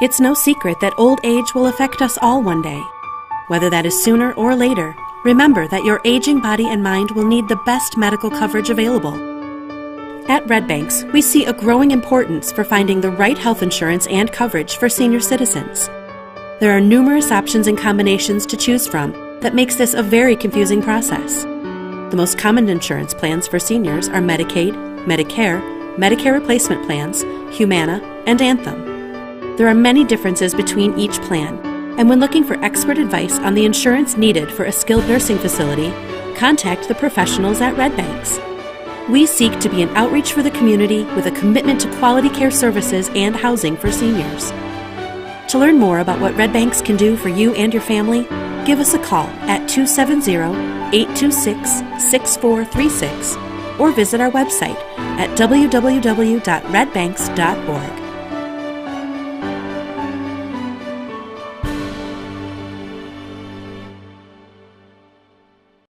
It's no secret that old age will affect us all one day. Whether that is sooner or later, remember that your aging body and mind will need the best medical coverage available. At Red Banks, we see a growing importance for finding the right health insurance and coverage for senior citizens. There are numerous options and combinations to choose from that makes this a very confusing process. The most common insurance plans for seniors are Medicaid, Medicare, Medicare replacement plans, Humana, and Anthem. There are many differences between each plan, and when looking for expert advice on the insurance needed for a skilled nursing facility, contact the professionals at Red Banks. We seek to be an outreach for the community with a commitment to quality care services and housing for seniors. To learn more about what Red Banks can do for you and your family, give us a call at 270-826-6436 or visit our website at www.redbanks.org.